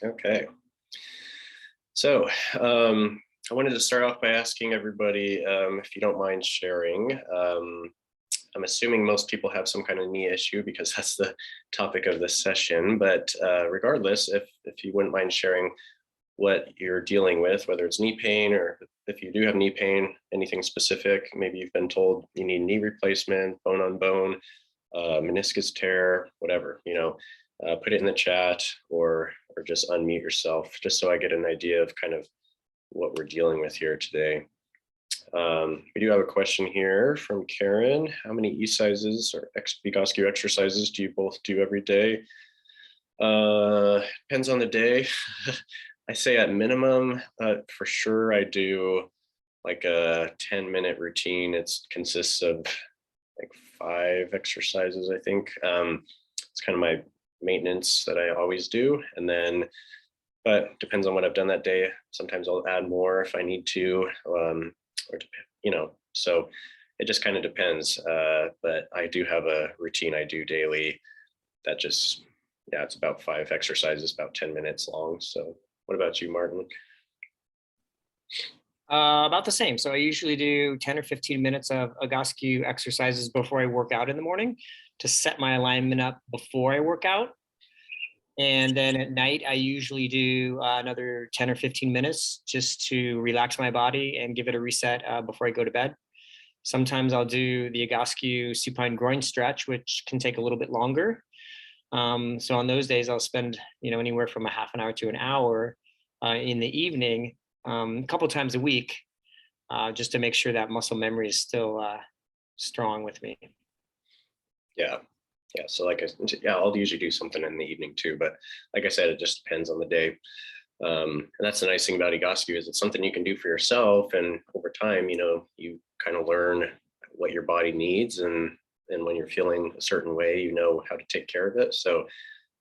Okay. So I wanted to start off by asking everybody if you don't mind sharing. I'm assuming most people have some kind of knee issue because that's the topic of this session. But regardless, if you wouldn't mind sharing what you're dealing with, whether it's knee pain or if you do have knee pain, anything specific, maybe you've been told you need knee replacement, bone on bone, meniscus tear, whatever, put it in the chat or just unmute yourself, just so I get an idea of kind of what we're dealing with here today. We do have a question here from Karen. How many E sizes or Egoscue exercises do you both do every day? Depends on the day. I say at minimum, for sure, I do like a 10-minute routine. It consists of like 5 exercises, I think. It's kind of my maintenance that I always do. And then, but depends on what I've done that day. Sometimes I'll add more if I need to, so it just kind of depends. But I do have a routine I do daily that just, it's about 5 exercises, about 10 minutes long. So what about you, Martin? About the same. So I usually do 10 or 15 minutes of Egoscue exercises before I work out in the morning to set my alignment up before I work out. And then at night, I usually do another 10 or 15 minutes just to relax my body and give it a reset before I go to bed. Sometimes I'll do the Egoscue supine groin stretch, which can take a little bit longer. So on those days, I'll spend anywhere from a half an hour to an hour in the evening, a couple times a week, just to make sure that muscle memory is still strong with me. Yeah. So I'll usually do something in the evening too, but like I said, it just depends on the day. And that's the nice thing about Egoscue is it's something you can do for yourself, and over time, you kind of learn what your body needs, and when you're feeling a certain way, you know how to take care of it. So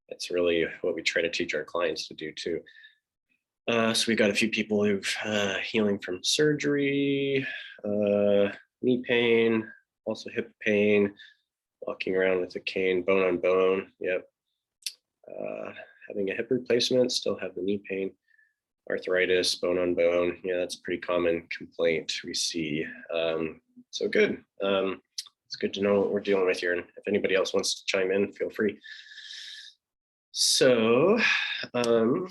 that's really what we try to teach our clients to do too. So we got a few people who've healing from surgery, knee pain, also hip pain, walking around with a cane, bone on bone. Yep. Having a hip replacement, still have the knee pain, arthritis, bone on bone. Yeah, that's a pretty common complaint we see. So good. It's good to know what we're dealing with here. And if anybody else wants to chime in, feel free. So there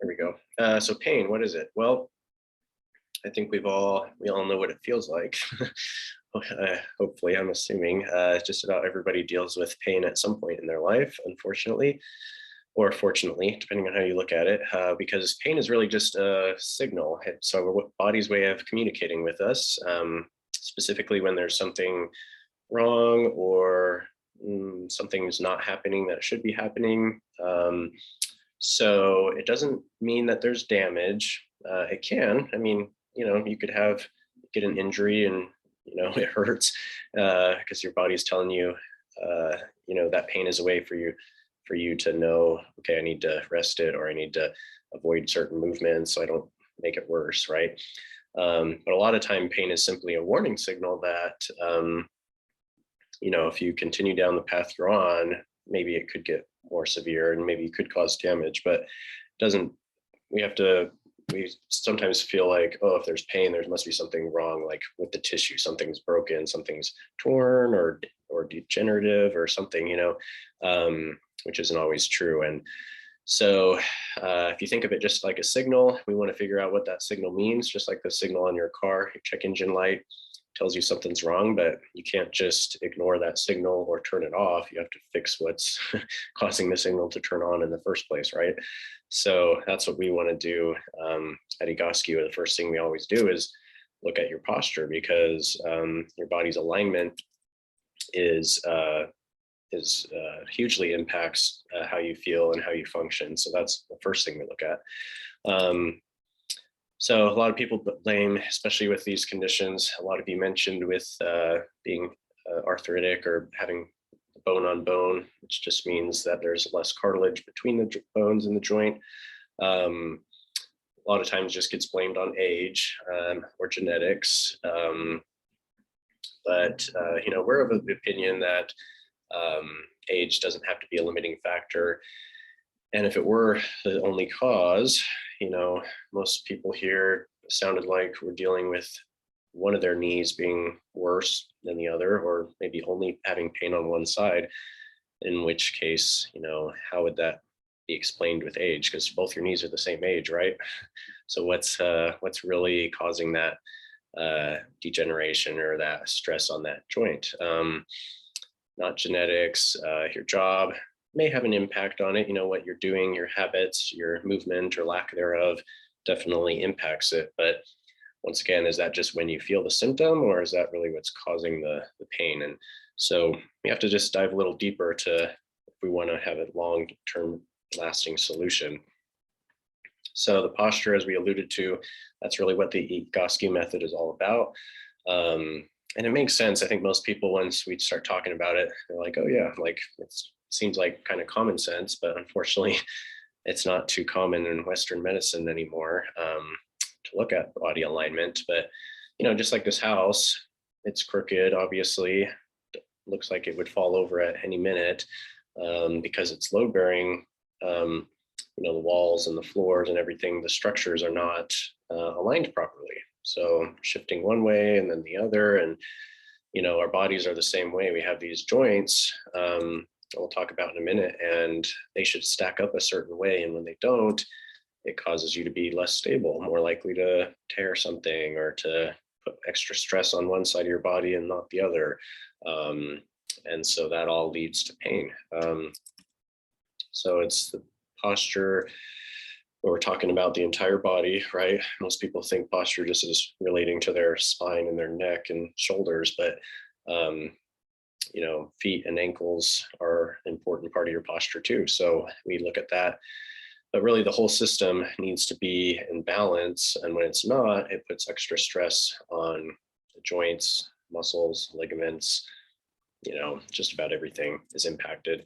we go. So pain, what is it? Well, I think we all know what it feels like. Hopefully, I'm assuming just about everybody deals with pain at some point in their life, unfortunately, or fortunately, depending on how you look at it, because pain is really just a signal. It's our body's way of communicating with us, specifically when there's something wrong or something's not happening that should be happening. So it doesn't mean that there's damage. It can. I mean, you could get an injury and it hurts because your body's telling you, that pain is a way for you to know, okay, I need to rest it, or I need to avoid certain movements so I don't make it worse, right? But a lot of time pain is simply a warning signal that, if you continue down the path you're on, maybe it could get more severe and maybe you could cause damage, but it doesn't. We sometimes feel like, oh, if there's pain, there must be something wrong, like with the tissue, something's broken, something's torn or degenerative or something, which isn't always true. And so if you think of it just like a signal, we want to figure out what that signal means, just like the signal on your car, your check engine light tells you something's wrong, but you can't just ignore that signal or turn it off. You have to fix what's causing the signal to turn on in the first place, right? So that's what we want to do at Egoscue. The first thing we always do is look at your posture, because your body's alignment is hugely impacts how you feel and how you function. So that's the first thing we look at. So a lot of people blame, especially with these conditions, a lot of you mentioned with being arthritic or having bone on bone, which just means that there's less cartilage between the bones in the joint. A lot of times just gets blamed on age or genetics. But we're of the opinion that age doesn't have to be a limiting factor. And if it were the only cause, most people here sounded like we're dealing with one of their knees being worse than the other, or maybe only having pain on one side, in which case, how would that be explained with age? Because both your knees are the same age, right? So what's really causing that degeneration or that stress on that joint? Not genetics. Your job may have an impact on it. What you're doing, your habits, your movement or lack thereof definitely impacts it. But once again, is that just when you feel the symptom, or is that really what's causing the pain? And so we have to just dive a little deeper if we want to have a long-term lasting solution. So the posture, as we alluded to, that's really what the Egoscue method is all about. And it makes sense. I think most people, once we start talking about it, they're like, oh yeah, like it seems like kind of common sense, but unfortunately it's not too common in Western medicine anymore to look at body alignment. But, just like this house, it's crooked, obviously, looks like it would fall over at any minute because it's load bearing. The walls and the floors and everything, the structures are not aligned properly. So shifting one way and then the other, and our bodies are the same way. We have these joints we'll talk about in a minute, and they should stack up a certain way. And when they don't, it causes you to be less stable, more likely to tear something or to put extra stress on one side of your body and not the other. And so that all leads to pain. So it's the posture. We're talking about the entire body, right? Most people think posture just is relating to their spine and their neck and shoulders, but feet and ankles are an important part of your posture too. So we look at that, but really the whole system needs to be in balance. And when it's not, it puts extra stress on the joints, muscles, ligaments, just about everything is impacted.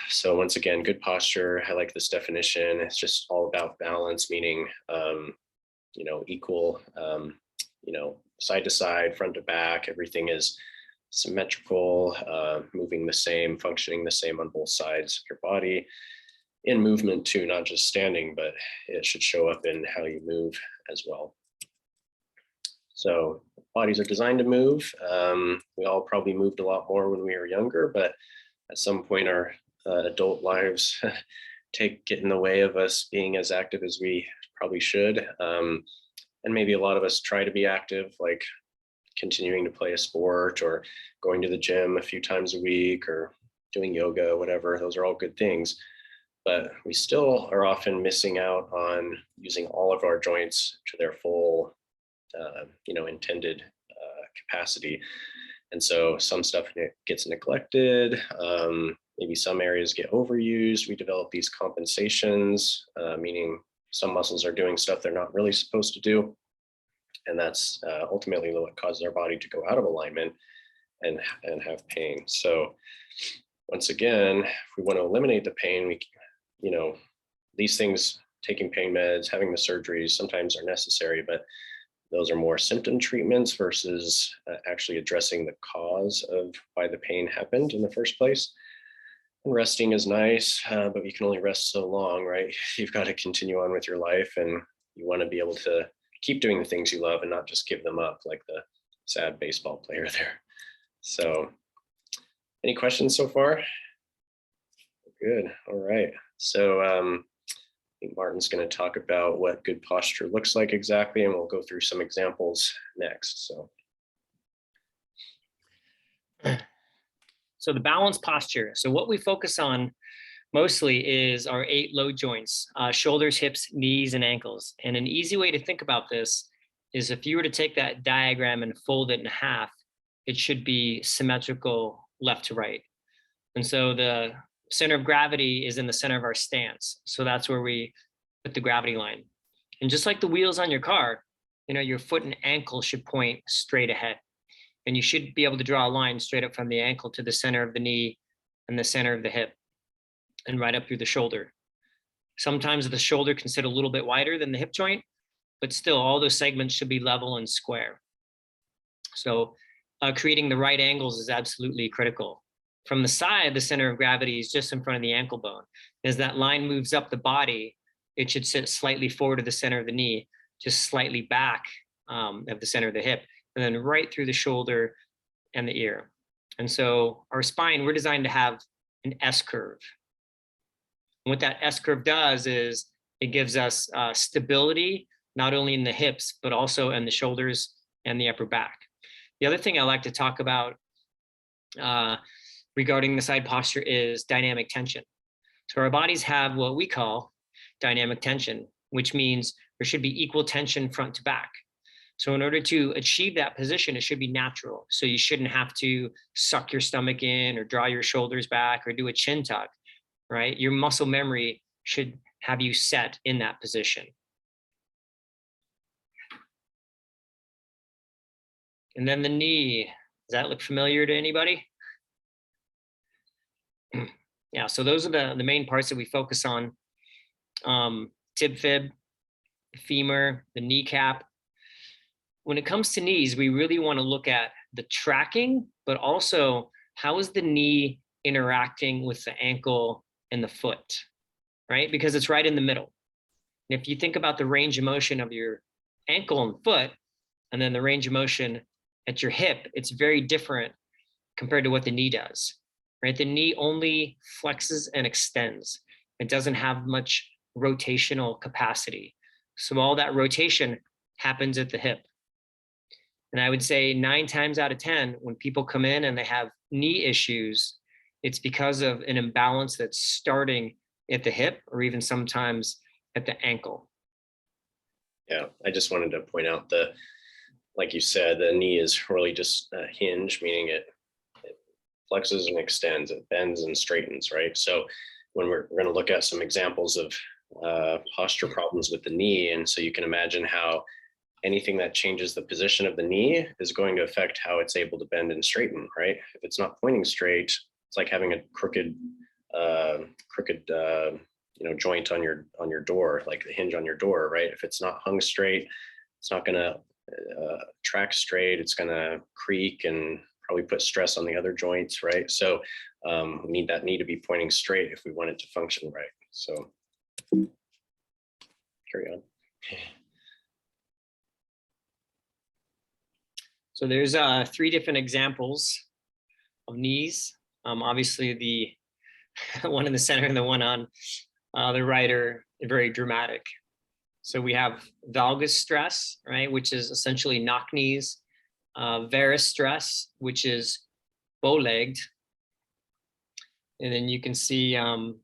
So once again, good posture, I like this definition. It's just all about balance, meaning, equal, side to side, front to back, everything is symmetrical, moving the same, functioning the same on both sides of your body. In movement too, not just standing, but it should show up in how you move as well. So bodies are designed to move. We all probably moved a lot more when we were younger, but at some point our adult lives get in the way of us being as active as we probably should. And maybe a lot of us try to be active, like continuing to play a sport or going to the gym a few times a week or doing yoga, whatever. Those are all good things. But we still are often missing out on using all of our joints to their full, intended capacity. And so some stuff gets neglected. Maybe some areas get overused. We develop these compensations, meaning some muscles are doing stuff they're not really supposed to do. And that's ultimately what causes our body to go out of alignment and have pain. So once again, if we want to eliminate the pain, these things, taking pain meds, having the surgeries sometimes are necessary, but those are more symptom treatments versus actually addressing the cause of why the pain happened in the first place. And resting is nice, but you can only rest so long, right? You've got to continue on with your life, and you want to be able to keep doing the things you love and not just give them up like the sad baseball player there. So any questions so far? Good. All right. So I think Martin's going to talk about what good posture looks like exactly, and we'll go through some examples next. So the balanced posture. So what we focus on mostly is our 8 load joints, shoulders, hips, knees, and ankles. And an easy way to think about this is if you were to take that diagram and fold it in half, it should be symmetrical left to right. And so the center of gravity is in the center of our stance. So that's where we put the gravity line. And just like the wheels on your car, your foot and ankle should point straight ahead. And you should be able to draw a line straight up from the ankle to the center of the knee and the center of the hip and right up through the shoulder. Sometimes the shoulder can sit a little bit wider than the hip joint, but still all those segments should be level and square. So creating the right angles is absolutely critical. From the side, the center of gravity is just in front of the ankle bone. As that line moves up the body, it should sit slightly forward of the center of the knee, just slightly back of the center of the hip, and then right through the shoulder and the ear. And so our spine, we're designed to have an S curve. And what that S curve does is it gives us stability, not only in the hips, but also in the shoulders and the upper back. The other thing I like to talk about regarding the side posture is dynamic tension. So our bodies have what we call dynamic tension, which means there should be equal tension front to back. So in order to achieve that position, it should be natural. So you shouldn't have to suck your stomach in or draw your shoulders back or do a chin tuck, right? Your muscle memory should have you set in that position. And then the knee, does that look familiar to anybody? Yeah, so those are the main parts that we focus on. Tib fib, femur, the kneecap. When it comes to knees, we really want to look at the tracking, but also how is the knee interacting with the ankle and the foot, right? Because it's right in the middle. And if you think about the range of motion of your ankle and foot, and then the range of motion at your hip, it's very different compared to what the knee does, right? The knee only flexes and extends. It doesn't have much rotational capacity. So all that rotation happens at the hip. And I would say 9 times out of 10, when people come in and they have knee issues, it's because of an imbalance that's starting at the hip or even sometimes at the ankle. Yeah, I just wanted to point out like you said, the knee is really just a hinge, meaning it flexes and extends, it bends and straightens, right? So when we're going to look at some examples of posture problems with the knee, and so you can imagine how anything that changes the position of the knee is going to affect how it's able to bend and straighten, right? If it's not pointing straight, it's like having a crooked joint on your door, like the hinge on your door, right? If it's not hung straight, it's not going to track straight. It's going to creak and probably put stress on the other joints, right? So we need that knee to be pointing straight if we want it to function right. So carry on. So there's 3 different examples of knees. Obviously the one in the center and the one on the right are very dramatic. So we have valgus stress, right, which is essentially knock knees. Varus stress, which is bow-legged. And then you can see the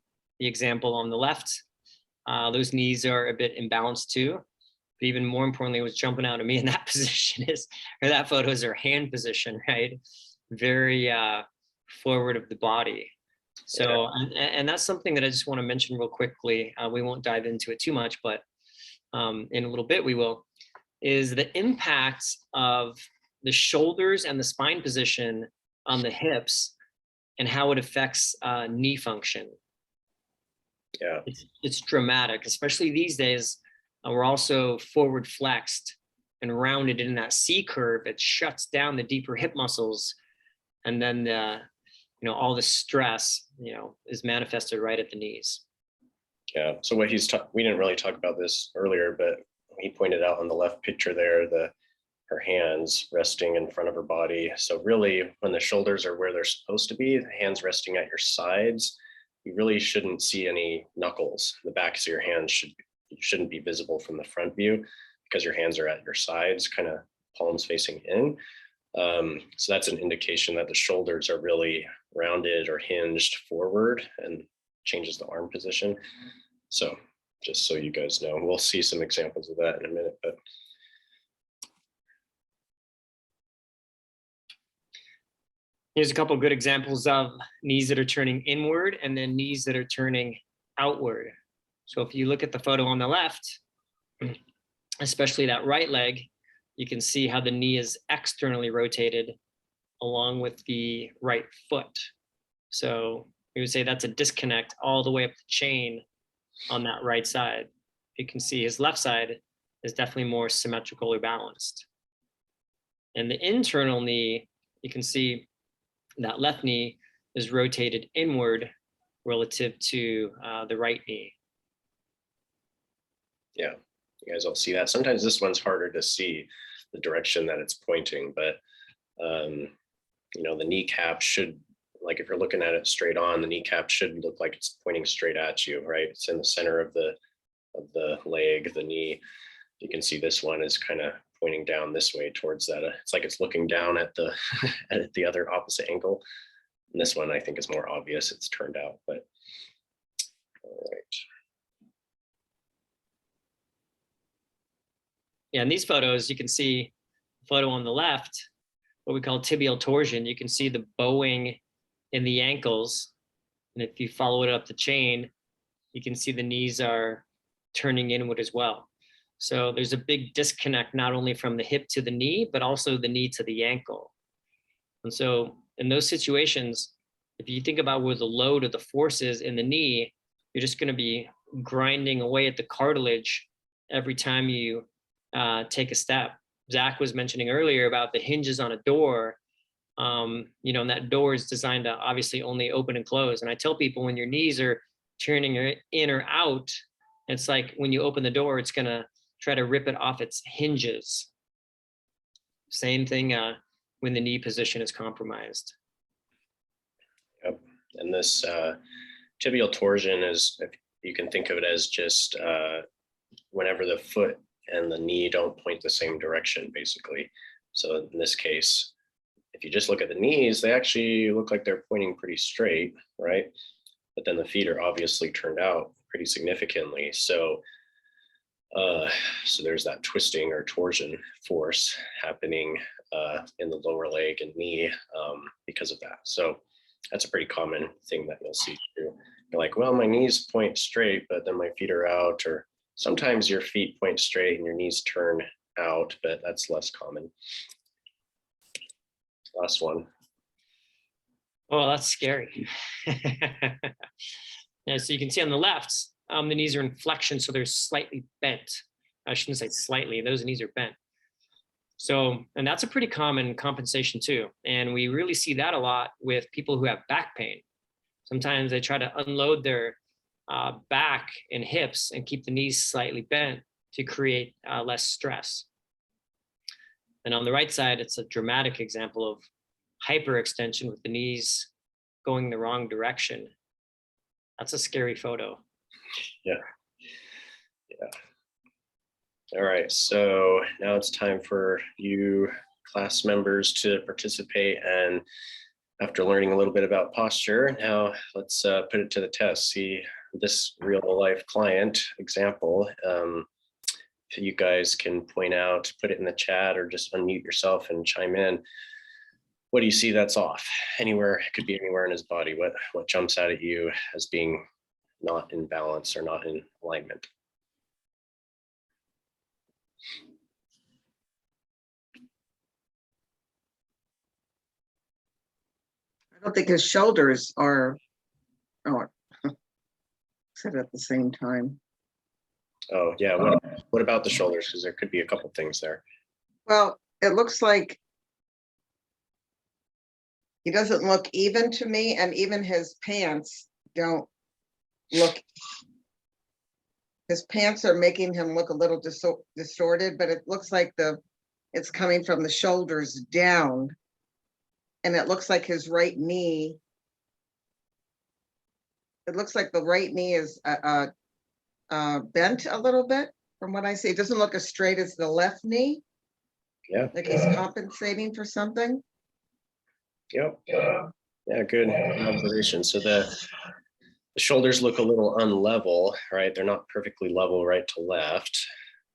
example on the left. Those knees are a bit imbalanced too. But even more importantly, what's jumping out at me in that position or that photo is their hand position, right? Very forward of the body. So, and that's something that I just want to mention real quickly. We won't dive into it too much, but in a little bit we will, is the impact of the shoulders and the spine position on the hips and how it affects knee function. Yeah, it's dramatic, especially these days. We're also forward flexed and rounded in that C curve. It shuts down the deeper hip muscles, and then all the stress is manifested right at the knees. Yeah. So what we didn't really talk about this earlier, but he pointed out on the left picture there, her hands resting in front of her body. So really, when the shoulders are where they're supposed to be, the hands resting at your sides, you really shouldn't see any knuckles. The backs of your hands shouldn't be visible from the front view because your hands are at your sides, kind of palms facing in. So that's an indication that the shoulders are really rounded or hinged forward and changes the arm position. So just so you guys know, we'll see some examples of that in a minute, but here's a couple of good examples of knees that are turning inward and then knees that are turning outward. So if you look at the photo on the left, especially that right leg, you can see how the knee is externally rotated along with the right foot. So we would say that's a disconnect all the way up the chain on that right side. You can see his left side is definitely more symmetrical or balanced. And the internal knee, you can see that left knee is rotated inward relative to the right knee. Yeah, you guys all see that. Sometimes this one's harder to see the direction that it's pointing, but you know, the kneecap should, like if you're looking at it straight on, the kneecap should look like it's pointing straight at you, right? It's in the center of the leg, the knee. You can see this one is kind of pointing down this way towards that. It's like it's looking down at the at the other opposite ankle. And this one I think is more obvious. It's turned out, but all right. Yeah, in these photos, you can see the photo on the left, what we call tibial torsion. You can see the bowing in the ankles. And if you follow it up the chain, you can see the knees are turning inward as well. So there's a big disconnect, not only from the hip to the knee, but also the knee to the ankle. And so in those situations, if you think about where the load of the force is in the knee, you're just going to be grinding away at the cartilage every time you take a step. Zach was mentioning earlier about the hinges on a door. You know, and that door is designed to obviously only open and close. And I tell people when your knees are turning in or out, it's like when you open the door, it's going to try to rip it off its hinges. Same thing when the knee position is compromised. Yep. And this tibial torsion is, if you can think of it as just whenever the foot and the knee don't point the same direction, basically. So in this case, if you just look at the knees, they actually look like they're pointing pretty straight, right? But then the feet are obviously turned out pretty significantly. So there's that twisting or torsion force happening in the lower leg and knee because of that. So that's a pretty common thing that you'll see too. You're like, well, my knees point straight, but then my feet are out, or sometimes your feet point straight and your knees turn out, but that's less common. Last one. Oh, that's scary. Yeah, so you can see on the left, the knees are in flexion, so they're slightly bent. I shouldn't say slightly, those knees are bent. So, and that's a pretty common compensation too. And we really see that a lot with people who have back pain. Sometimes they try to unload their back and hips and keep the knees slightly bent to create less stress. And on the right side, it's a dramatic example of hyperextension with the knees going the wrong direction. That's a scary photo. Yeah. Yeah. All right, so now it's time for you class members to participate. And after learning a little bit about posture, now let's put it to the test. See this real life client example. If you guys can point out, put it in the chat, or just unmute yourself and chime in. What do you see that's off? Anywhere, it could be anywhere in his body. What jumps out at you as being not in balance or not in alignment? I don't think his shoulders are, said at the same time. Oh yeah, what about the shoulders? Because there could be a couple things there. Well, it looks like he doesn't look even to me, and even his pants don't look. His pants are making him look a little distorted, but it looks like it's coming from the shoulders down. And it looks like his right knee, it looks like the right knee is bent a little bit from what I see. It doesn't look as straight as the left knee. Yeah. Like he's compensating for something. Yep. Yeah, good observation. So the shoulders look a little unlevel, right? They're not perfectly level right to left,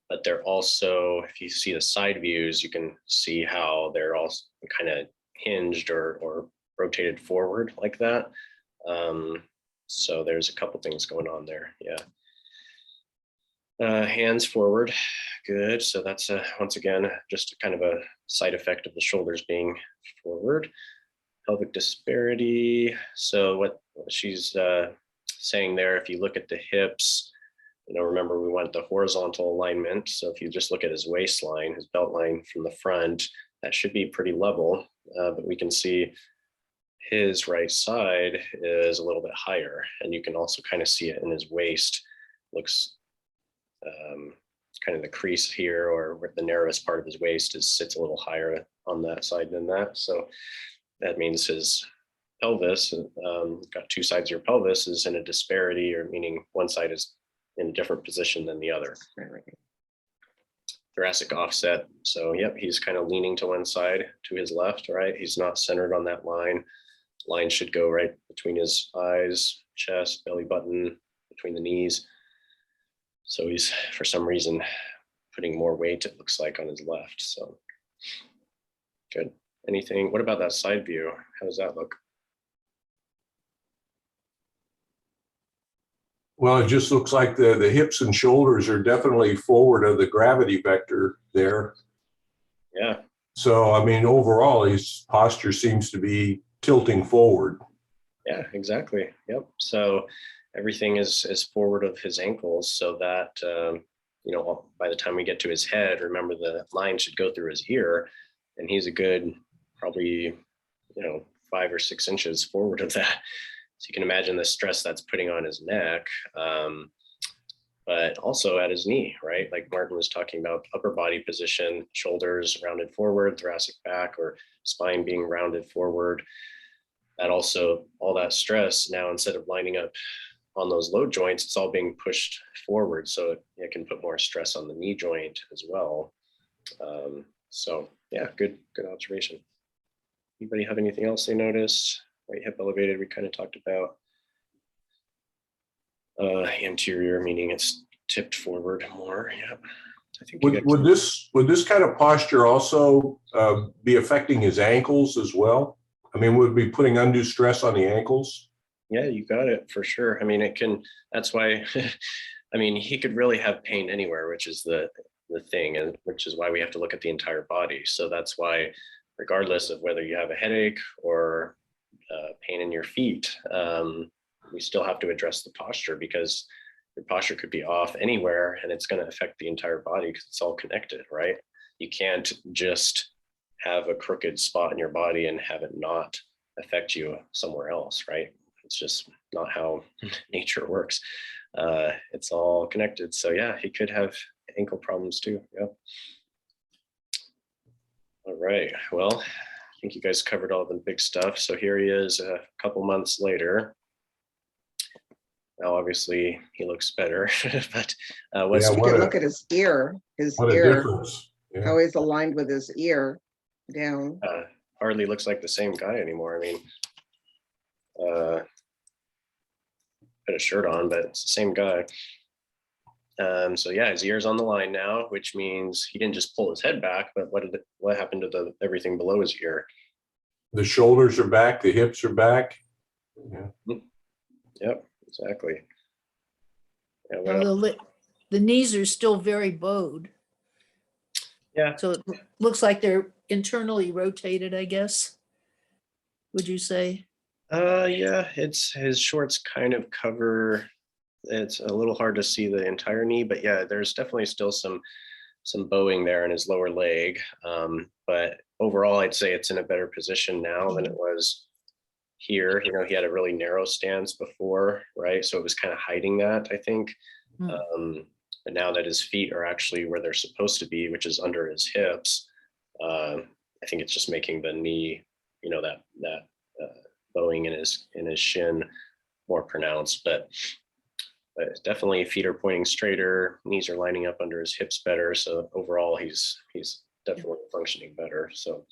but they're also, if you see the side views, you can see how they're also kind of hinged or rotated forward like that. So there's a couple things going on there. Yeah. Hands forward. Good. So that's once again just kind of a side effect of the shoulders being forward. Pelvic disparity. So what she's saying there, if you look at the hips, remember we want the horizontal alignment. So if you just look at his waistline, his belt line from the front, that should be pretty level. But we can see his right side is a little bit higher, and you can also kind of see it in his waist. Looks kind of the crease here, or where the narrowest part of his waist sits a little higher on that side than that. So that means his pelvis, got two sides of your pelvis, is in a disparity, or meaning one side is in a different position than the other. Thoracic offset. So yep, he's kind of leaning to one side to his left, right? He's not centered on that line. Line should go right between his eyes, chest, belly button, between the knees. So he's, for some reason, putting more weight, it looks like, on his left. So good. Anything, what about that side view? How does that look? Well, it just looks like the hips and shoulders are definitely forward of the gravity vector there. Yeah. So, I mean, overall, his posture seems to be tilting forward. Yeah, exactly. Yep. So everything is forward of his ankles, so that, you know, by the time we get to his head, remember the line should go through his ear, and he's a good, probably, you know, 5 or 6 inches forward of that. So you can imagine the stress that's putting on his neck, but also at his knee, right? Like Martin was talking about, upper body position, shoulders rounded forward, thoracic back, or spine being rounded forward. That also, all that stress now, instead of lining up on those load joints, it's all being pushed forward. So it can put more stress on the knee joint as well. So yeah, good observation. Anybody have anything else they noticed? Right hip elevated, we kind of talked about. Anterior, meaning it's tipped forward more. Yeah, I think would this kind of posture also be affecting his ankles as well? I mean, would it be putting undue stress on the ankles? Yeah, you got it for sure. I mean, it can. That's why. I mean, he could really have pain anywhere, which is the thing, and which is why we have to look at the entire body. So that's why, regardless of whether you have a headache or pain in your feet, we still have to address the posture, because your posture could be off anywhere, and it's going to affect the entire body because it's all connected, right? You can't just have a crooked spot in your body and have it not affect you somewhere else, right? It's just not how nature works. It's all connected. So yeah, he could have ankle problems too. Yeah. All right. Well, I think you guys covered all the big stuff. So here he is a couple months later. Now, obviously, he looks better, but what's Yeah, You can look at his ear, what a difference. Yeah. how he's aligned with his ear down. hardly looks like the same guy anymore. I mean, put a shirt on, but it's the same guy. So yeah, his ear's on the line now, which means he didn't just pull his head back, but what happened to everything below his ear? The shoulders are back, the hips are back. Yeah. Yep, exactly. Yeah, Now, the knees are still very bowed, yeah, so it looks like they're internally rotated, I guess. Would you say? yeah, it's his shorts kind of cover. It's a little hard to see the entire knee, but yeah, there's definitely still some bowing there in his lower leg. But overall, I'd say it's in a better position now than it was here. You know, he had a really narrow stance before, right? So it was kind of hiding that, I think. But now that his feet are actually where they're supposed to be, which is under his hips, I think it's just making the knee, you know, that bowing in his shin more pronounced. But definitely feet are pointing straighter, knees are lining up under his hips better. So overall, he's definitely functioning better. So.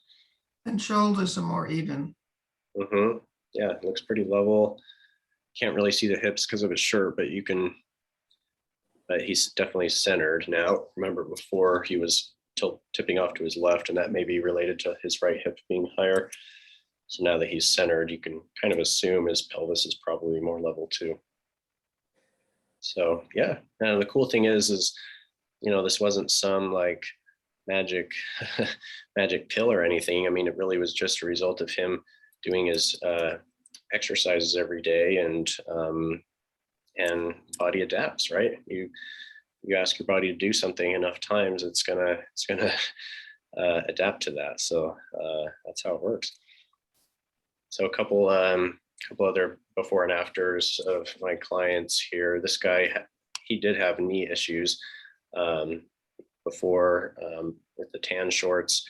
And shoulders are more even. Mm-hmm. Yeah, it looks pretty level. Can't really see the hips because of his shirt, but you can. But he's definitely centered now. Remember, before he was tipping off to his left, and that may be related to his right hip being higher. So now that he's centered, you can kind of assume his pelvis is probably more level too. So yeah, and the cool thing is, you know, this wasn't some like magic pill or anything. I mean, it really was just a result of him doing his exercises every day, and body adapts, right? You ask your body to do something enough times, it's gonna adapt to that. So that's how it works. So a couple other before and afters of my clients here. This guy, he did have knee issues before with the tan shorts.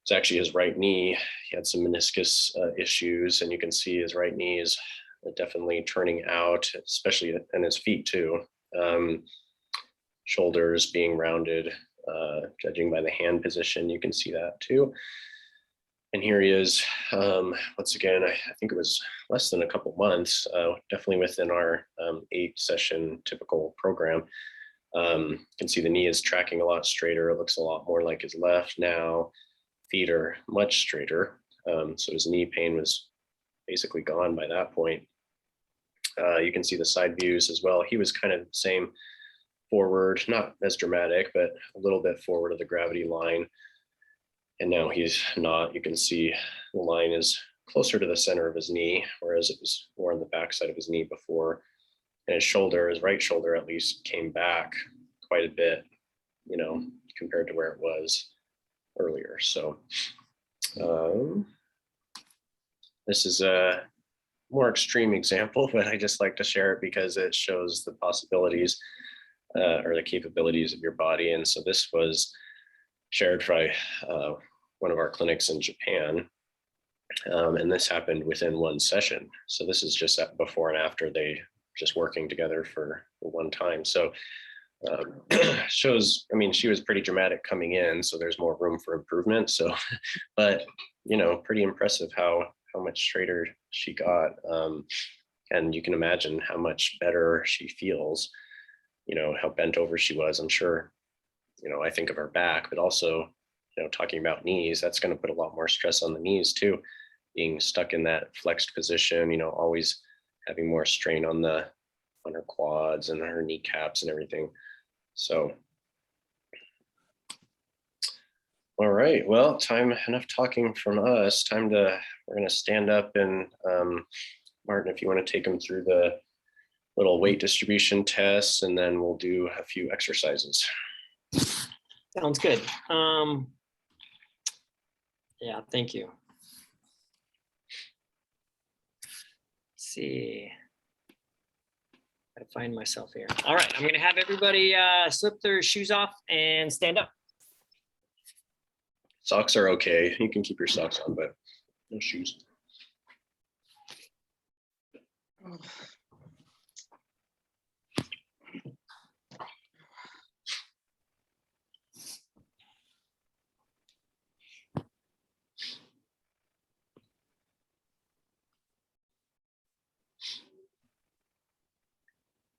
It's actually his right knee. He had some meniscus issues, and you can see his right knee is definitely turning out, especially in his feet too. Shoulders being rounded, judging by the hand position, you can see that too. And here he is, once again, I think it was less than a couple months, definitely within our 8-session typical program. You can see the knee is tracking a lot straighter. It looks a lot more like his left now. Feet are much straighter. So his knee pain was basically gone by that point. You can see the side views as well. He was kind of the same forward, not as dramatic, but a little bit forward of the gravity line. And now he's not. You can see the line is closer to the center of his knee, whereas it was more on the back side of his knee before. And his shoulder, his right shoulder at least, came back quite a bit, you know, compared to where it was earlier. So this is a more extreme example, but I just like to share it because it shows the possibilities or the capabilities of your body. And so this was shared by one of our clinics in Japan. And this happened within one session. So this is just before and after they just working together for one time. So shows, I mean, she was pretty dramatic coming in, so there's more room for improvement. So, but, you know, pretty impressive how much straighter she got. And you can imagine how much better she feels, you know, how bent over she was. I'm sure, you know, I think of her back, but also, you know, talking about knees, that's going to put a lot more stress on the knees too, being stuck in that flexed position, you know, always having more strain on her quads and her kneecaps and everything. So, all right, well, enough talking from us. We're going to stand up and Martin, if you want to take them through the little weight distribution tests, and then we'll do a few exercises. Sounds good. Yeah, thank you. Let's see. Gotta find myself here. All right, I'm gonna have everybody slip their shoes off and stand up. Socks are okay. You can keep your socks on, but no shoes.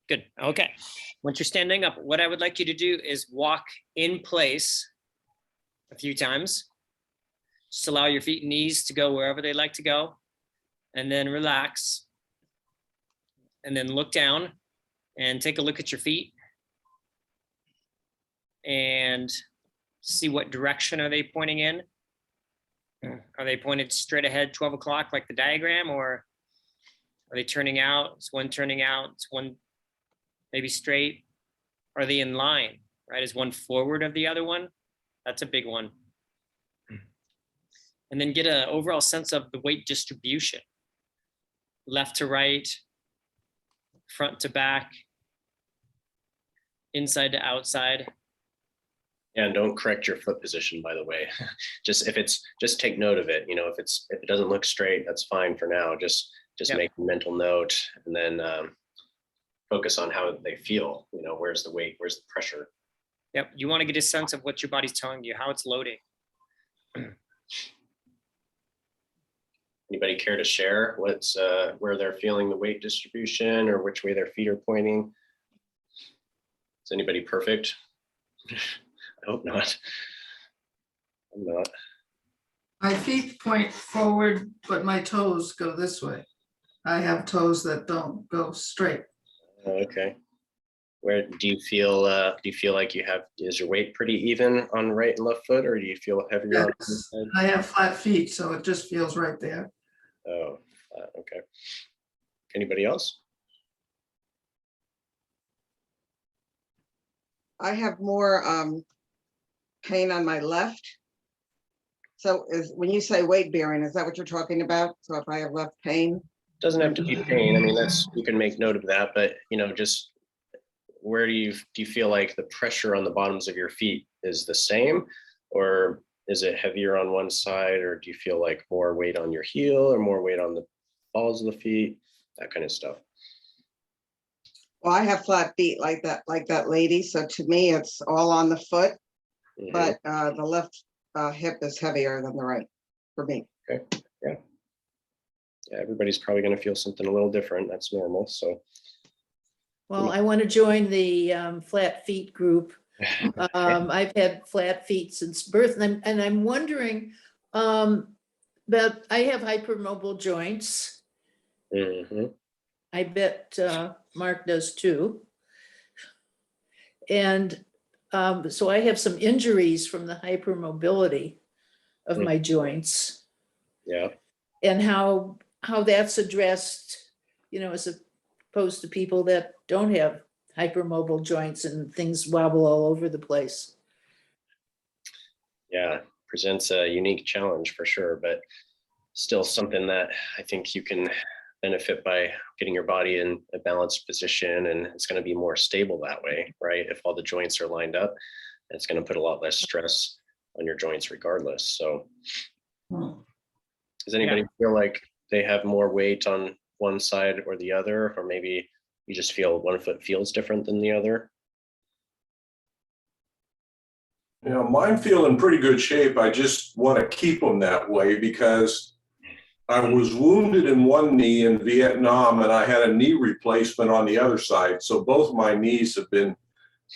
Good. Okay. Once you're standing up, what I would like you to do is walk in place a few times. Just allow your feet and knees to go wherever they like to go, and then relax. And then look down and take a look at your feet and see what direction are they pointing in. Are they pointed straight ahead 12 o'clock like the diagram, or are they turning out? Is one turning out? Is one maybe straight? Are they in line, right? Is one forward of the other one? That's a big one. And then get an overall sense of the weight distribution. Left to right, front to back, inside to outside. And don't correct your foot position, by the way. just take note of it. You know, if it doesn't look straight, that's fine for now. Just Yep. Make a mental note, and then focus on how they feel. You know, where's the weight, where's the pressure. Yep, you want to get a sense of what your body's telling you, how it's loading. Anybody care to share where they're feeling the weight distribution or which way their feet are pointing? Is anybody perfect? I hope not. I'm not. My feet point forward, but my toes go this way. I have toes that don't go straight. Okay. Where do you feel like is your weight pretty even on right and left foot, or do you feel heavier on one Yes, side? I have flat feet, so it just feels right there. Oh, okay. Anybody else? I have more pain on my left So when you say weight bearing, is that what you're talking about? So if I have left pain? Doesn't have to be pain. I mean, you can make note of that, but just where do you feel like the pressure on the bottoms of your feet is the same, or is it heavier on one side, or do you feel like more weight on your heel or more weight on the balls of the feet, that kind of stuff? Well, I have flat feet like that lady. So to me, it's all on the foot, Mhm. but the left hip is heavier than the right for me. Okay. Yeah, everybody's probably going to feel something a little different. That's normal. So Well, I want to join the flat feet group. I've had flat feet since birth, and I'm wondering, but I have hypermobile joints. Mhm. I bet Mark does too. And so I have some injuries from the hypermobility of my joints, Yeah. and how that's addressed, as opposed to people that don't have hypermobile joints and things wobble all over the place. Yeah, presents a unique challenge for sure, but still something that I think you can benefit by getting your body in a balanced position, and it's going to be more stable that way, right? If all the joints are lined up, it's going to put a lot less stress on your joints regardless. So does anybody feel like they have more weight on one side or the other, or maybe you just feel one foot feels different than the other? Mine feel in pretty good shape. I just want to keep them that way because I was wounded in one knee in Vietnam and I had a knee replacement on the other side. So both my knees have been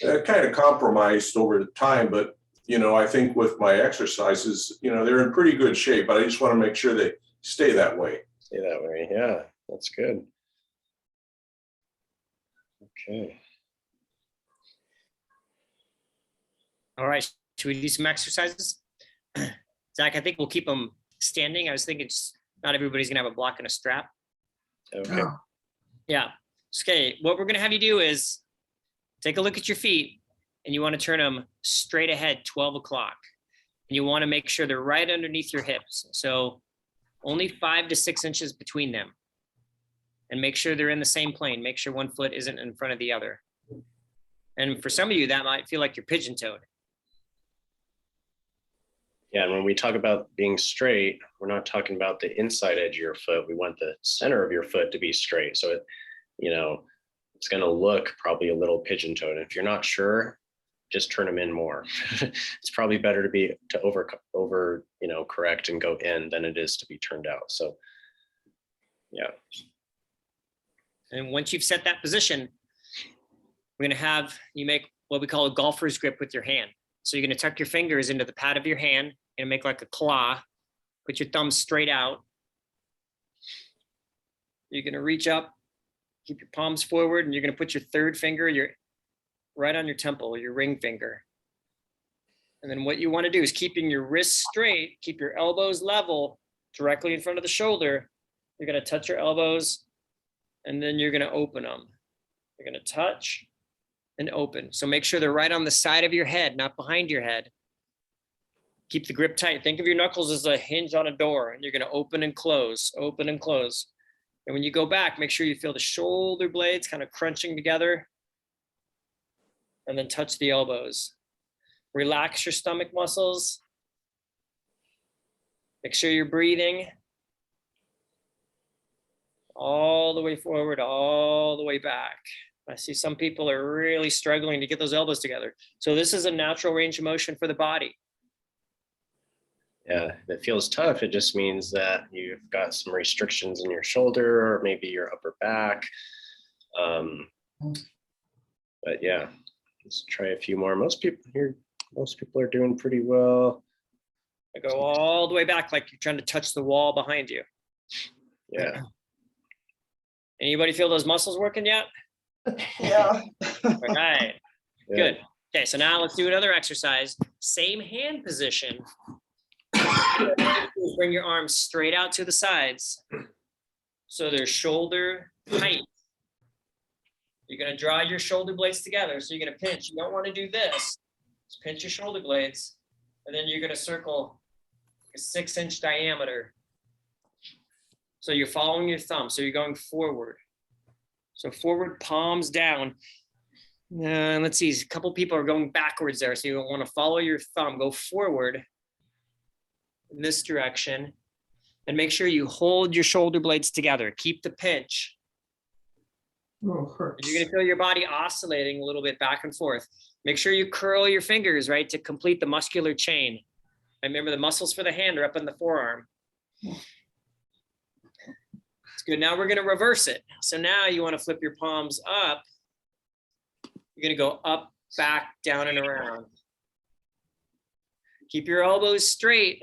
kind of compromised over the time. But, I think with my exercises, they're in pretty good shape, but I just want to make sure they stay that way. Stay that way. Yeah, that's good. Okay. All right, should we do some exercises? Zach, I think we'll keep them standing. I was thinking not everybody's gonna have a block and a strap. Okay. Oh, Yeah. Okay, what we're gonna have you do is take a look at your feet, and you want to turn them straight ahead 12 o'clock. And you want to make sure they're right underneath your hips. So only 5 to 6 inches between them. And make sure they're in the same plane. Make sure one foot isn't in front of the other. And for some of you, that might feel like you're pigeon-toed. Yeah, and when we talk about being straight, we're not talking about the inside edge of your foot. We want the center of your foot to be straight. So it's going to look probably a little pigeon-toed. If you're not sure, just turn them in more. It's probably better to over correct and go in than it is to be turned out. So yeah. And once you've set that position, we're going to have you make what we call a golfer's grip with your hand. So you're going to tuck your fingers into the pad of your hand and make like a claw. Put your thumbs straight out. You're going to reach up, keep your palms forward, and you're going to put your third finger right on your temple, your ring finger. And then what you want to do is keeping your wrists straight, keep your elbows level directly in front of the shoulder. You're going to touch your elbows, and then you're going to open them. You're going to touch and open. So make sure they're right on the side of your head, not behind your head. Keep the grip tight. Think of your knuckles as a hinge on a door, and you're going to open and close, open and close. And when you go back, make sure you feel the shoulder blades kind of crunching together, and then touch the elbows. Relax your stomach muscles. Make sure you're breathing all the way forward, all the way back. I see some people are really struggling to get those elbows together. So this is a natural range of motion for the body. Yeah, if it feels tough, it just means that you've got some restrictions in your shoulder or maybe your upper back. But yeah, let's try a few more. Most people are doing pretty well. I go all the way back like you're trying to touch the wall behind you. Yeah. Anybody feel those muscles working yet? Yeah. All right, Yeah. good. Okay, so now let's do another exercise. Same hand position. Bring your arms straight out to the sides. So they're shoulder height. You're going to draw your shoulder blades together. So you're going to pinch. You don't want to do this. Just pinch your shoulder blades. And then you're going to circle a 6-inch diameter. So you're following your thumb. So you're going forward. So forward, palms down. And let's see, a couple people are going backwards there. So you want to follow your thumb, go forward in this direction, and make sure you hold your shoulder blades together. Keep the pinch. Oh, hurts. You're gonna feel your body oscillating a little bit back and forth. Make sure you curl your fingers, right, to complete the muscular chain. Remember the muscles for the hand are up in the forearm. It's good. Now we're gonna reverse it. So now you wanna flip your palms up. You're gonna go up, back, down, and around. Keep your elbows straight.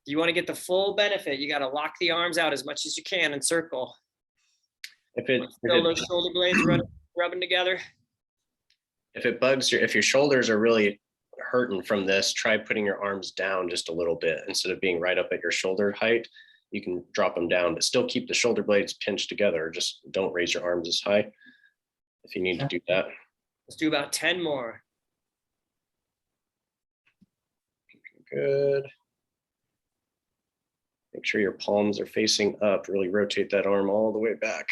You wanna get the full benefit. You gotta lock the arms out as much as you can and circle. Feel those shoulder blades rubbing together. If it bugs if your shoulders are really hurting from this, try putting your arms down just a little bit. Instead of being right up at your shoulder height, you can drop them down, but still keep the shoulder blades pinched together. Just don't raise your arms as high if you need to do that. Let's do about 10 more. Good. Make sure your palms are facing up. Really rotate that arm all the way back.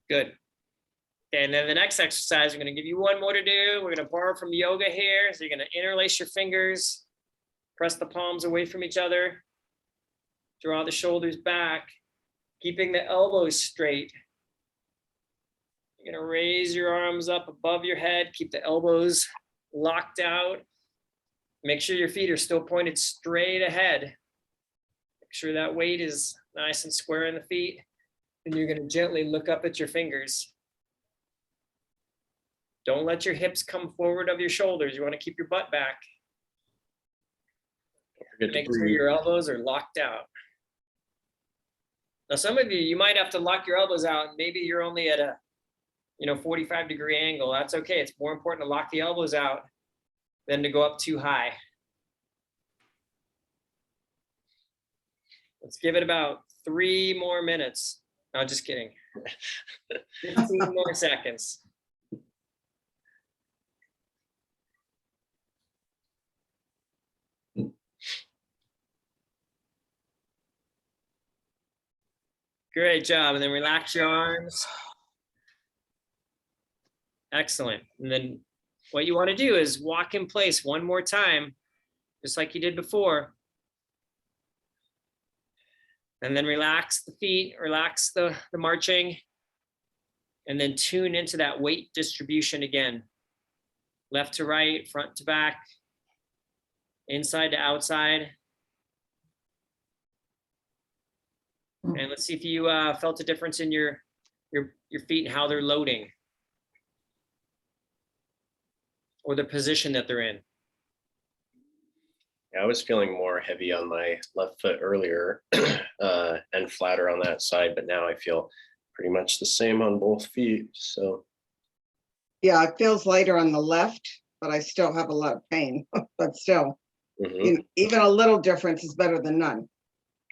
Good. And then the next exercise, we're going to give you one more to do. We're going to borrow from yoga here. So you're going to interlace your fingers, press the palms away from each other, draw the shoulders back, keeping the elbows straight. You're going to raise your arms up above your head, keep the elbows locked out. Make sure your feet are still pointed straight ahead. Make sure that weight is nice and square in the feet. And you're going to gently look up at your fingers. Don't let your hips come forward of your shoulders. You want to keep your butt back. Make sure your elbows are locked out. Now, some of you might have to lock your elbows out. And maybe you're only at a 45-degree angle. That's okay. It's more important to lock the elbows out than to go up too high. Let's give it about 3 more minutes. No, just kidding. 15 more seconds. Great job. And then relax your arms. Excellent. And then what you want to do is walk in place one more time, just like you did before. And then relax the feet, relax the marching, and then tune into that weight distribution again. Left to right, front to back, inside to outside. And let's see if you felt a difference in your feet and how they're loading, or the position that they're in. Yeah, I was feeling more heavy on my left foot earlier and flatter on that side, but now I feel pretty much the same on both feet. So Yeah, it feels lighter on the left, but I still have a lot of pain, but still, even a little difference is better than none.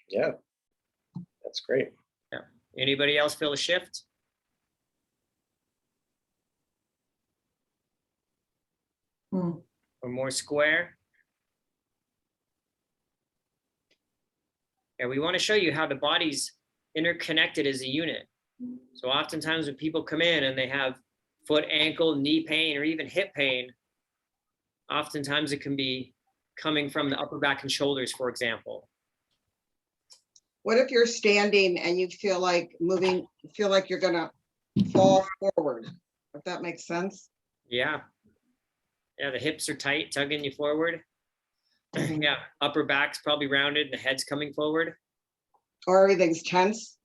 Yeah, that's great. Yeah. Anybody else feel a shift? Or more square? Yeah, we want to show you how the body's interconnected as a unit. So oftentimes when people come in and they have foot, ankle, knee pain, or even hip pain, oftentimes it can be coming from the upper back and shoulders, for example. What if you're standing and you feel like moving, feel like you're gonna fall forward? If that makes sense? Yeah. Yeah, the hips are tight, tugging you forward. Yeah, upper back's probably rounded and the head's coming forward. Or everything's tense?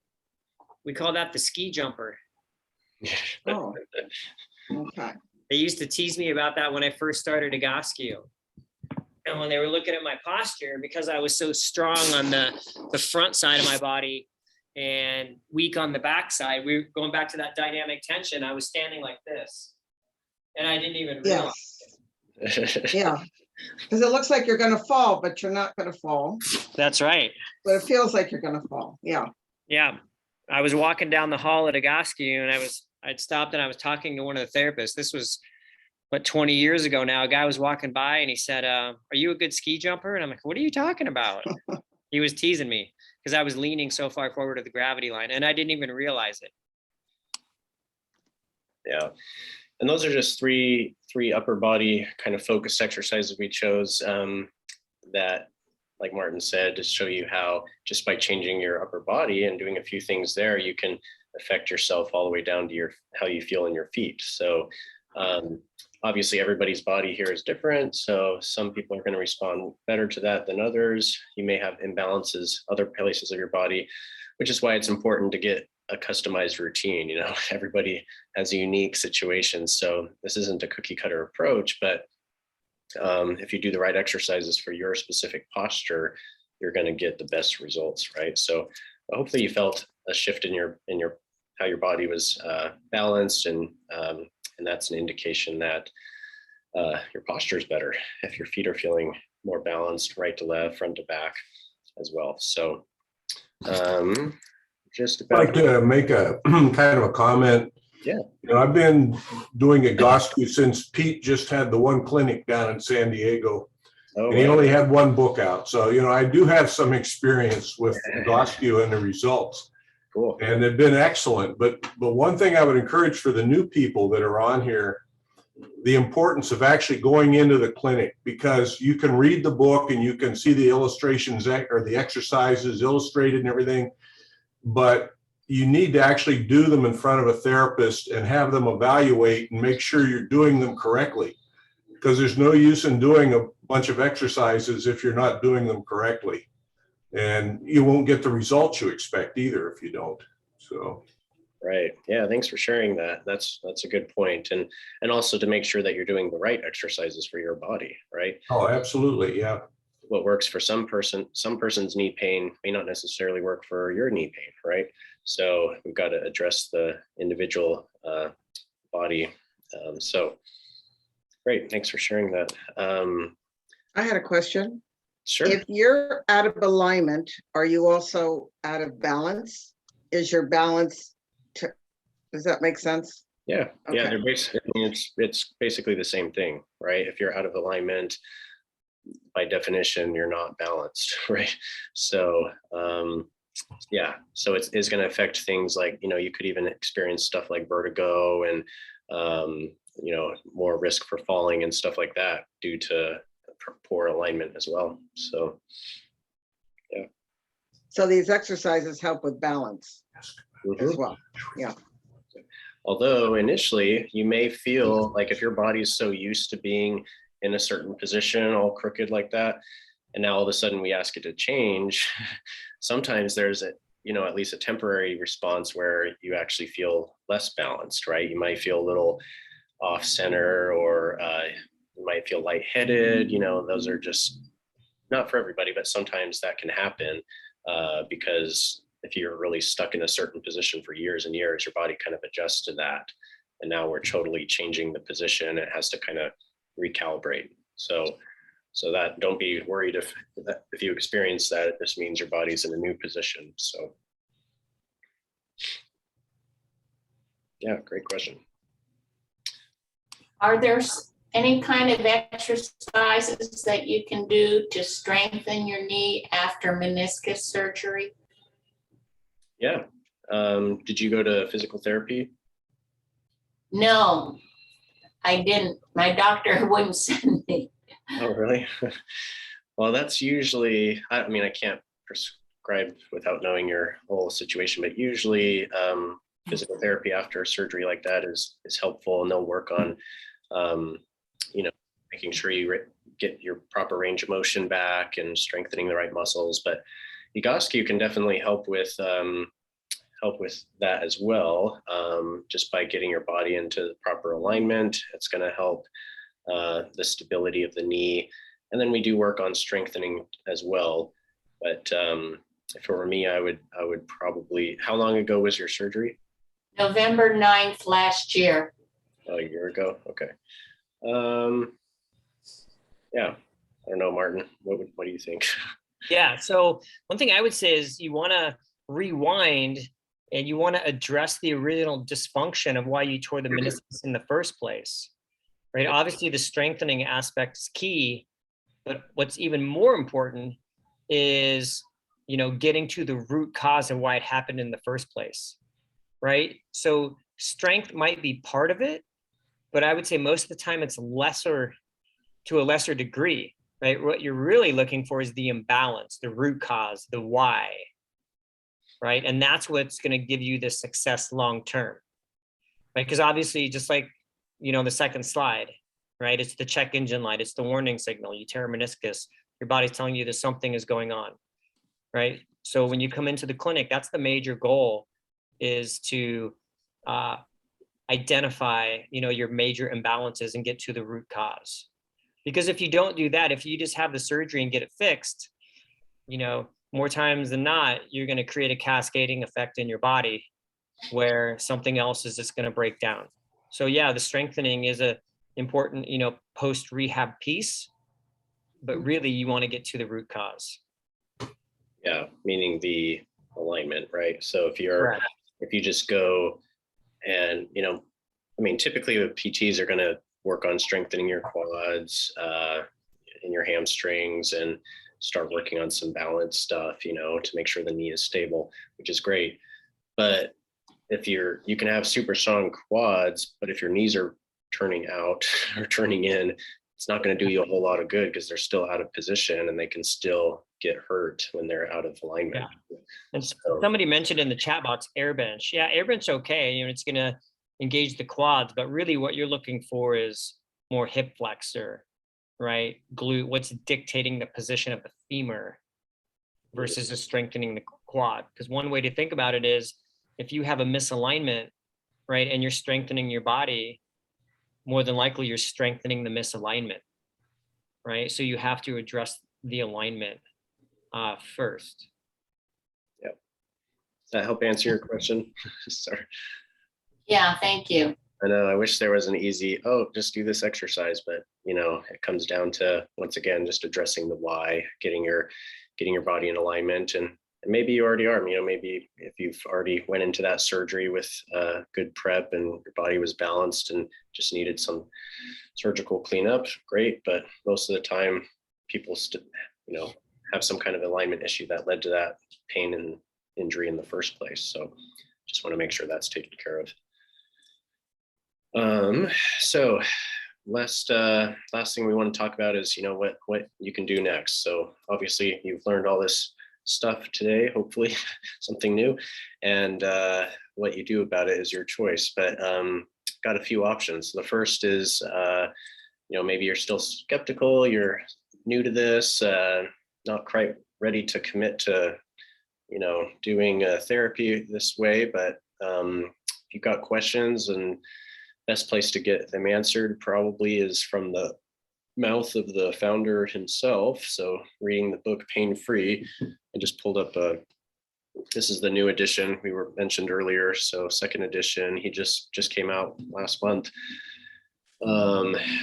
We call that the ski jumper. Oh, okay. They used to tease me about that when I first started Egoscue. And when they were looking at my posture, because I was so strong on the front side of my body and weak on the back side, we were going back to that dynamic tension. I was standing like this. And I didn't even realize. Yes. Yeah. Because it looks like you're gonna fall, but you're not gonna fall. That's right. But it feels like you're gonna fall. Yeah. Yeah. I was walking down the hall at Egoscue and I'd stopped and I was talking to one of the therapists. This was but 20 years ago now, a guy was walking by and he said, are you a good ski jumper? And I'm like, what are you talking about? He was teasing me because I was leaning so far forward of the gravity line and I didn't even realize it. Yeah. And those are just three upper body kind of focus exercises we chose that, like Martin said, to show you how just by changing your upper body and doing a few things there, you can affect yourself all the way down to how you feel in your feet. So obviously everybody's body here is different. So some people are going to respond better to that than others. You may have imbalances other places of your body, which is why it's important to get a customized routine. You know, everybody has a unique situation. So this isn't a cookie cutter approach, but if you do the right exercises for your specific posture, you're going to get the best results, right? So hopefully you felt a shift in your how your body was balanced, and that's an indication that your posture is better if your feet are feeling more balanced, right to left, front to back as well. So just I'd about like to make a kind of a comment. Yeah. You know, I've been doing Egoscue since Pete just had the one clinic down in San Diego, and he wow. only had one book out. So, you know, I do have some experience with Egoscue and the results, Cool. and they've been excellent. But one thing I would encourage for the new people that are on here, the importance of actually going into the clinic, because you can read the book and you can see the illustrations or the exercises illustrated and everything, but you need to actually do them in front of a therapist and have them evaluate and make sure you're doing them correctly, because there's no use in doing a bunch of exercises if you're not doing them correctly, and you won't get the results you expect either if you don't. So Right. Yeah. Thanks for sharing that. That's a good point. And also to make sure that you're doing the right exercises for your body, right? oh, absolutely, yeah. What works for some person's knee pain may not necessarily work for your knee pain, right? So we've got to address the individual body. So great. Thanks for sharing that. I had a question. Sure. If you're out of alignment, are you also out of balance? Is your balance, does that make sense? Yeah. Yeah. Okay. They're basically, it's basically the same thing, right? If you're out of alignment, by definition, you're not balanced, right? So yeah, so it's going to affect things like, you know, you could even experience stuff like vertigo and you know, more risk for falling and stuff like that due to poor alignment as well. So yeah. So these exercises help with balance as well. Yeah. Although initially you may feel like if your body's so used to being in a certain position, all crooked like that, and now all of a sudden we ask it to change, sometimes there's a, you know, at least a temporary response where you actually feel less balanced, right? You might feel a little off center, or you might feel lightheaded. You know, those are just not for everybody, but sometimes that can happen because if you're really stuck in a certain position for years and years, your body kind of adjusts to that. And now we're totally changing the position. It has to kind of recalibrate. So that, don't be worried if you experience that. It just means your body's in a new position. So yeah, great question. Are there any kind of exercises that you can do to strengthen your knee after meniscus surgery? Yeah. Did you go to physical therapy? No, I didn't. My doctor wouldn't send me. Oh, really? Well, that's usually, I mean, I can't prescribe without knowing your whole situation, but usually physical therapy after surgery like that is helpful, and they'll work on, you know, making sure you get your proper range of motion back and strengthening the right muscles. But Egoscue can definitely help with that as well, just by getting your body into the proper alignment. It's going to help the stability of the knee, and then we do work on strengthening as well. But if it were me, I would probably. How long ago was your surgery? November 9th last year. Oh, a year ago. Okay. Yeah, I don't know, Martin. What do you think? Yeah. So one thing I would say is you want to rewind and you want to address the original dysfunction of why you tore the meniscus in the first place. right? Obviously, the strengthening aspect is key, but what's even more important is, you know, getting to the root cause of why it happened in the first place, right? So strength might be part of it, but I would say most of the time it's lesser, to a lesser degree, right? What you're really looking for is the imbalance, the root cause, the why, right? And that's what's going to give you the success long term, right? Because obviously, just like, you know, the second slide, right? It's the check engine light, it's the warning signal. You tear a meniscus, your body's telling you that something is going on, right? So when you come into the clinic, that's the major goal, is to identify, you know, your major imbalances and get to the root cause. Because if you don't do that, if you just have the surgery and get it fixed, you know, more times than not, you're going to create a cascading effect in your body where something else is just going to break down. So yeah, the strengthening is a important, you know, post rehab piece, but really you want to get to the root cause. Yeah, meaning the alignment, right? So if you're, Correct. if you just go and, you know, I mean, typically the PTs are going to work on strengthening your quads and your hamstrings and start working on some balance stuff, you know, to make sure the knee is stable, which is great. But if you can have super strong quads, but if your knees are turning out or turning in, it's not going to do you a whole lot of good because they're still out of position and they can still get hurt when they're out of alignment. Yeah. And So, somebody mentioned in the chat box air bench. Yeah, air bench okay, you know, it's going to engage the quads, but really what you're looking for is more hip flexor, right? Glute, what's dictating the position of the femur versus just strengthening the quad. Because one way to think about it is if you have a misalignment, right, and you're strengthening your body, more than likely you're strengthening the misalignment, right? So you have to address the alignment first. Yep. Does that help answer your question? Sorry. Yeah, thank you. I know, I wish there was an easy, oh, just do this exercise, but you know, it comes down to, once again, just addressing the why, getting your body in alignment. And maybe you already are, you know, maybe if you've already went into that surgery with good prep and your body was balanced and just needed some surgical cleanup, great. But most of the time people you know, have some kind of alignment issue that led to that pain and injury in the first place. So just want to make sure that's taken care of. So last thing we want to talk about is, you know, what you can do next. So obviously you've learned all this stuff today, hopefully something new, and what you do about it is your choice, but got a few options. The first is, you know, maybe you're still skeptical, you're new to this, not quite ready to commit to, you know, doing therapy this way, but if you've got questions, and best place to get them answered probably is from the mouth of the founder himself. So reading the book Pain Free, I just pulled up this is the new edition we were mentioned earlier. So second edition, he just came out last month.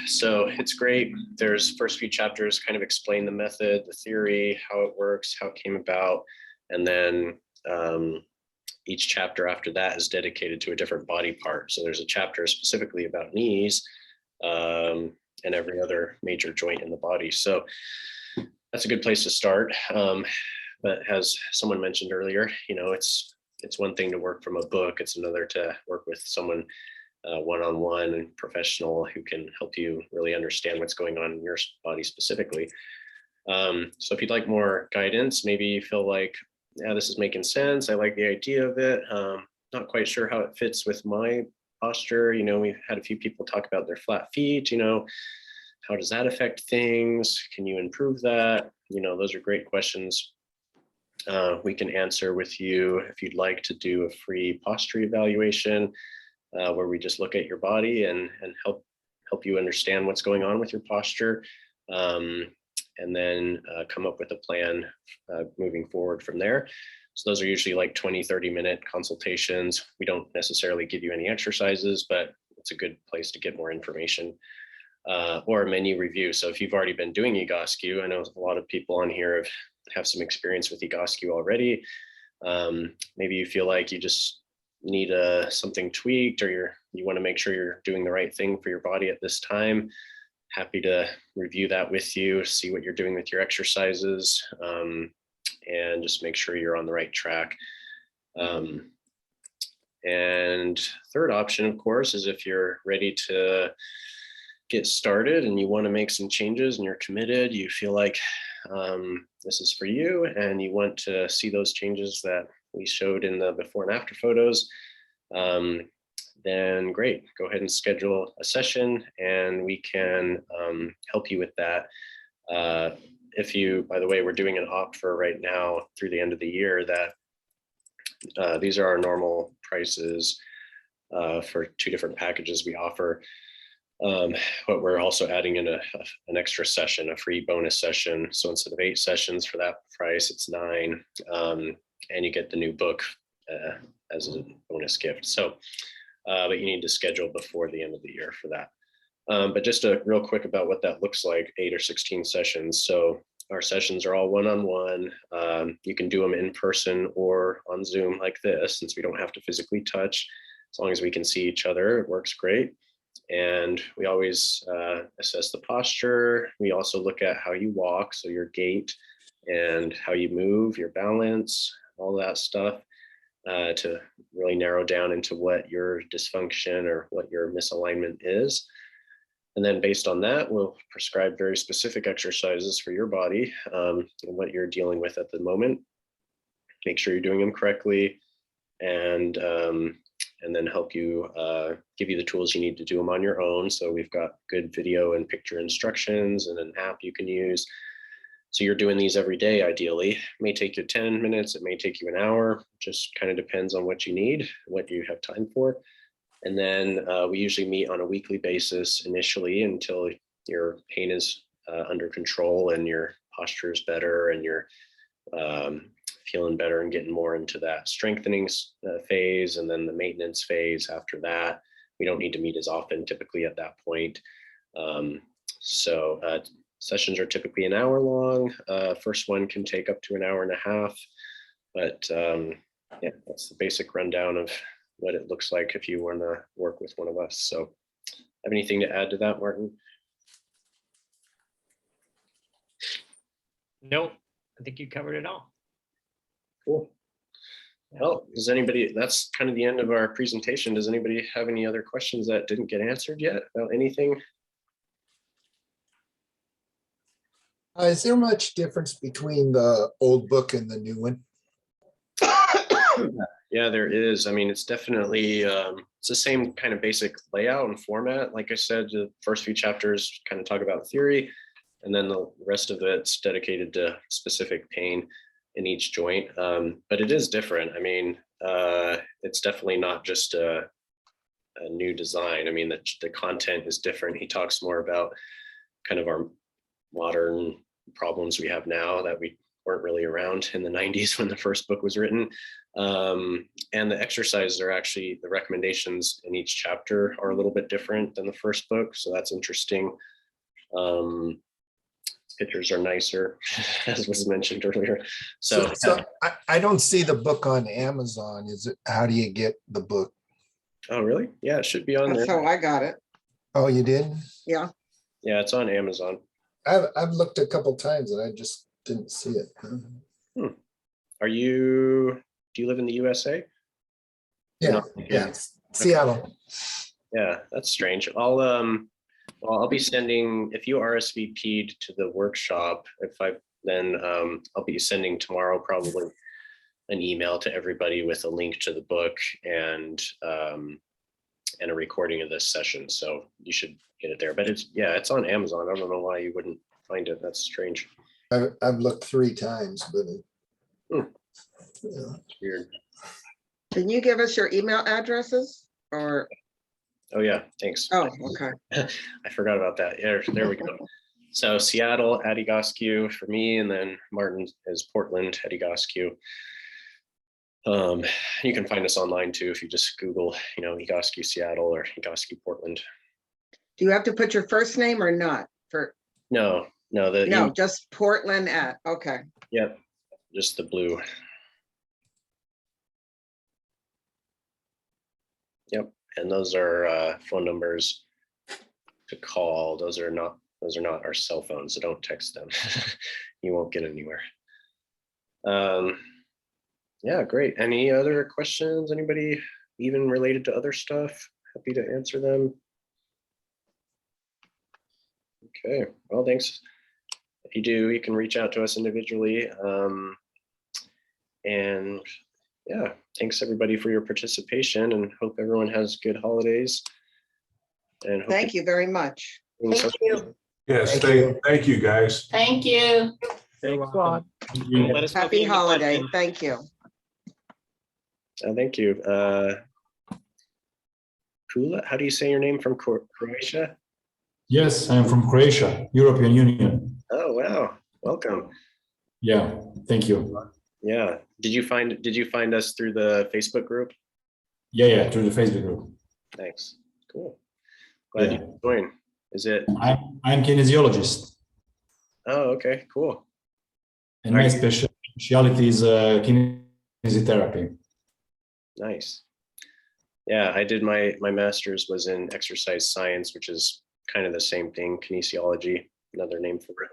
So it's great. There's first few chapters kind of explain the method, the theory, how it works, how it came about. And then each chapter after that is dedicated to a different body part. So there's a chapter specifically about knees and every other major joint in the body. So that's a good place to start. But as someone mentioned earlier, you know, it's one thing to work from a book. It's another to work with someone one-on-one and professional who can help you really understand what's going on in your body specifically. So if you'd like more guidance, maybe you feel like, yeah, this is making sense, I like the idea of it, not quite sure how it fits with my posture. You know, we've had a few people talk about their flat feet, you know, how does that affect things? Can you improve that? You know, those are great questions. We can answer with you if you'd like to do a free posture evaluation where we just look at your body and help you understand what's going on with your posture, and then come up with a plan moving forward from there. So those are usually like 20-30 minute consultations. We don't necessarily give you any exercises, but it's a good place to get more information, or a menu review. So if you've already been doing Egoscue, I know a lot of people on here have some experience with Egoscue already. Maybe you feel like you just need something tweaked, or you want to make sure you're doing the right thing for your body at this time, happy to review that with you, see what you're doing with your exercises, and just make sure you're on the right track. And third option, of course, is if you're ready to get started and you want to make some changes and you're committed, you feel like this is for you and you want to see those changes that we showed in the before and after photos, then great, go ahead and schedule a session and we can help you with that. If you, by the way, we're doing an offer right now through the end of the year that these are our normal prices for 2 different packages we offer. But we're also adding in an extra session, a free bonus session. So instead of 8 sessions for that price, it's 9, and you get the new book as a bonus gift. So, but you need to schedule before the end of the year for that. But just real quick about what that looks like, 8 or 16 sessions. So our sessions are all one-on-one. You can do them in person or on Zoom like this, since we don't have to physically touch. As long as we can see each other, it works great. And we always assess the posture. We also look at how you walk, so your gait and how you move, your balance, all that stuff, to really narrow down into what your dysfunction or what your misalignment is. And then based on that, we'll prescribe very specific exercises for your body and what you're dealing with at the moment. Make sure you're doing them correctly, and then help you give you the tools you need to do them on your own. So we've got good video and picture instructions and an app you can use. So you're doing these every day, ideally. It may take you 10 minutes, it may take you an hour, just kind of depends on what you need, what you have time for. And then we usually meet on a weekly basis initially until your pain is under control and your posture is better and you're feeling better and getting more into that strengthening phase, and then the maintenance phase after that. We don't need to meet as often typically at that point. Sessions are typically an hour long. First one can take up to an hour and a half, but yeah, that's the basic rundown of what it looks like if you want to work with one of us. So have anything to add to that, Martin? Nope, I think you covered it all. Cool. Well, that's kind of the end of our presentation. Does anybody have any other questions that didn't get answered yet about anything? Is there much difference between the old book and the new one? Yeah, there is. I mean, it's definitely, it's the same kind of basic layout and format. Like I said, the first few chapters kind of talk about theory, and then the rest of it's dedicated to specific pain in each joint. But it is different. I mean, it's definitely not just a new design. I mean, the content is different. He talks more about kind of our modern problems we have now that we weren't really around in the 90s when the first book was written. And the exercises are actually, the recommendations in each chapter are a little bit different than the first book. So that's interesting. Pictures are nicer, as was mentioned earlier. So I don't see the book on Amazon. How do you get the book? Oh, really? Yeah, it should be on That's there. how I got it. Oh, you did? Yeah. Yeah, it's on Amazon. I've looked a couple times and I just didn't see it. Do you live in the USA? Yeah, No. yeah, Seattle. Yeah, that's strange. I'll be sending, if you RSVP'd to the workshop, I'll be sending tomorrow probably an email to everybody with a link to the book and a recording of this session. So you should get it there. But it's on Amazon. I don't know why you wouldn't find it. That's strange. I've looked 3 times, but yeah. It's weird. Can you give us your email addresses or? Oh yeah, thanks. Oh, okay. I forgot about that. There we go. So Seattle at Egoscue for me, and then Martin is Portland at Egoscue. You can find us online too if you just Google, Egoscue Seattle or Egoscue Portland. Do you have to put your first name or not? No, just Portland at, okay. Yep, just the blue. Yep. And those are phone numbers to call. Those are not our cell phones, so don't text them. You won't get anywhere. Yeah, great. Any other questions? Anybody even related to other stuff? Happy to answer them. Okay, well, thanks. If you do, you can reach out to us individually. And yeah, thanks everybody for your participation, and hope everyone has good holidays. And hope Thank you very much. Thank you. Yes, thank you, guys. Thank you. Thanks, Claude. Let us know if Happy you have any holiday. questions. Thank you. thank you. Kula, how do you say your name, from Croatia? Yes, I'm from Croatia, European Union. Oh, wow. Welcome. Yeah, thank you. Yeah. Did you find us through the Facebook group? Yeah, through the Facebook group. Thanks. Cool. Glad you joined. Is it? I'm kinesiologist, Oh, okay, cool. and my specialty is kinesiotherapy. Nice. Yeah, I did my master's was in exercise science, which is kind of the same thing, kinesiology, another name for it.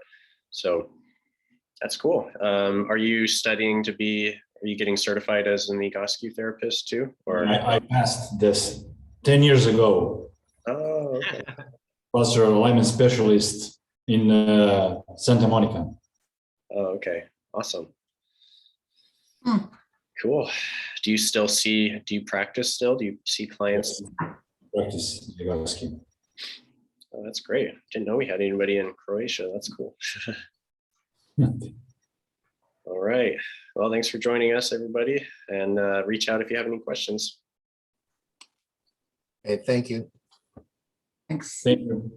So that's cool. Are you getting certified as an Egoscue therapist too? Or I passed this 10 years ago. oh, okay. Postural alignment specialist in Santa Monica. Oh, okay. Awesome. Hmm. Cool. Do you practice still? Do you see clients? Practice Egoscue. Oh, that's great. Didn't know we had anybody in Croatia. That's cool. All right. Well, thanks for joining us, everybody. And reach out if you have any questions. Okay, thank you. Thanks. Thank you.